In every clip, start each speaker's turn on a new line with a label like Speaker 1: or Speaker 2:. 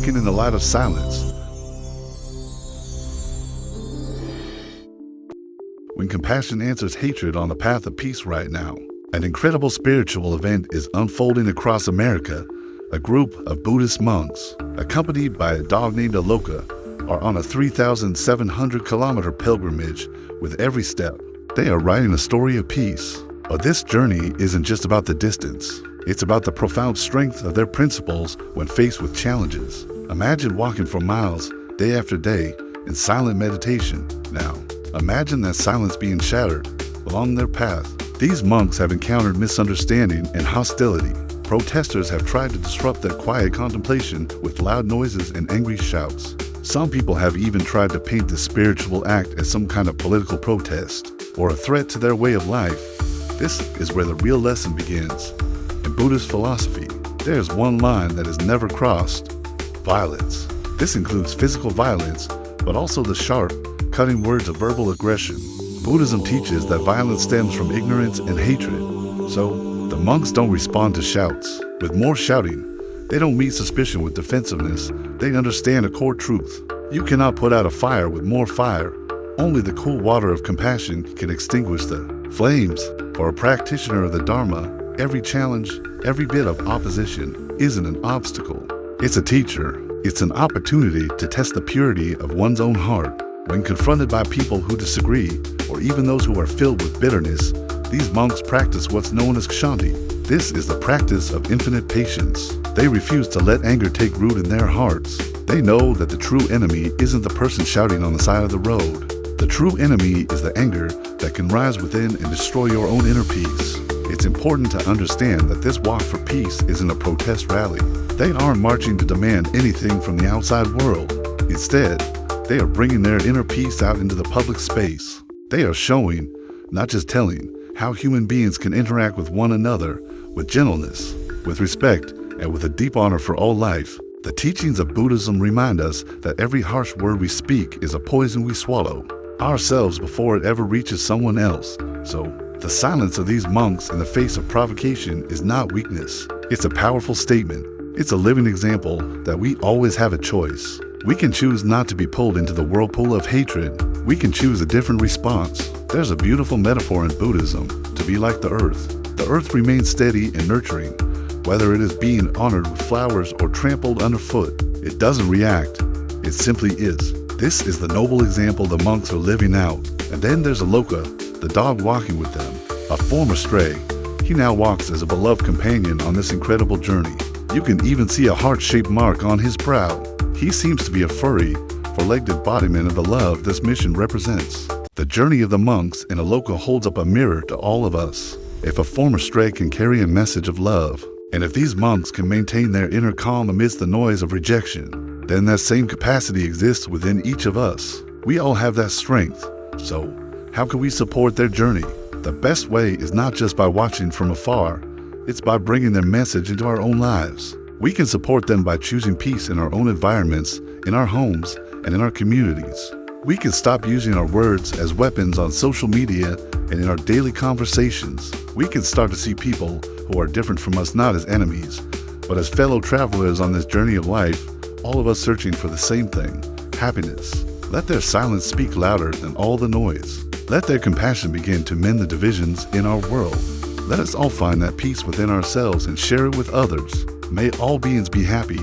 Speaker 1: walking in the light of silence. When compassion answers hatred on the path of peace right now, an incredible spiritual event is unfolding across America. A group of Buddhist monks, accompanied by a dog named Aloka, are on a 3,700-kilometer pilgrimage. With every step, they are writing a story of peace. But this journey isn't just about the distance. It's about the profound strength of their principles when faced with challenges. Imagine walking for miles, day after day, in silent meditation. Now, imagine that silence being shattered along their path. These monks have encountered misunderstanding and hostility. Protesters have tried to disrupt their quiet contemplation with loud noises and angry shouts. Some people have even tried to paint this spiritual act as some kind of political protest or a threat to their way of life. This is where the real lesson begins. In Buddhist philosophy, there is one line that is never crossed: violence. This includes physical violence, but also the sharp, cutting words of verbal aggression. Buddhism teaches that violence stems from ignorance and hatred. So, the monks don't respond to shouts with more shouting. They don't meet suspicion with defensiveness. They understand a core truth. You cannot put out a fire with more fire. Only the cool water of compassion can extinguish the flames. For a practitioner of the Dharma, every challenge, every bit of opposition isn't an obstacle. It's a teacher. It's an opportunity to test the purity of one's own heart. When confronted by people who disagree, or even those who are filled with bitterness, these monks practice what's known as Kshanti. This is the practice of infinite patience. They refuse to let anger take root in their hearts. They know that the true enemy isn't the person shouting on the side of the road. The true enemy is the anger that can rise within and destroy your own inner peace. It's important to understand that this walk for peace isn't a protest rally. They aren't marching to demand anything from the outside world. Instead, they are bringing their inner peace out into the public space. They are showing, not just telling, how human beings can interact with one another with gentleness, with respect, and with a deep honor for all life. The teachings of Buddhism remind us that every harsh word we speak is a poison we swallow ourselves before it ever reaches someone else. So, the silence of these monks in the face of provocation is not weakness. It's a powerful statement. It's a living example that we always have a choice. We can choose not to be pulled into the whirlpool of hatred. We can choose a different response. There's a beautiful metaphor in Buddhism to be like the earth. The earth remains steady and nurturing. Whether it is being honored with flowers or trampled underfoot, it doesn't react. It simply is. This is the noble example the monks are living out. And then there's Aloka, the dog walking with them, a former stray. He now walks as a beloved companion on this incredible journey. You can even see a heart-shaped mark on his brow. He seems to be a furry, four-legged embodiment of the love this mission represents. The journey of the monks in Aloka holds up a mirror to all of us. If a former stray can carry a message of love, and if these monks can maintain their inner calm amidst the noise of rejection, then that same capacity exists within each of us. We all have that strength. So, how can we support their journey? The best way is not just by watching from afar, it's by bringing their message into our own lives. We can support them by choosing peace in our own environments, in our homes, and in our communities. We can stop using our words as weapons on social media and in our daily conversations. We can start to see people who are different from us not as enemies, but as fellow travelers on this journey of life, all of us searching for the same thing, happiness. Let their silence speak louder than all the noise. Let their compassion begin to mend the divisions in our world. Let us all find that peace within ourselves and share it with others. May all beings be happy.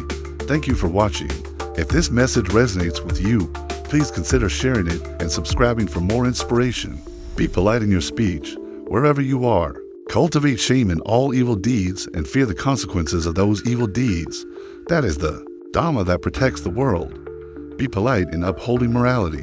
Speaker 1: Thank you for watching. If this message resonates with you, please consider sharing it and subscribing for more inspiration. Be polite in your speech, wherever you are. Cultivate shame in all evil deeds and fear the consequences of those evil deeds. That is the Dharma that protects the world. Be polite in upholding morality.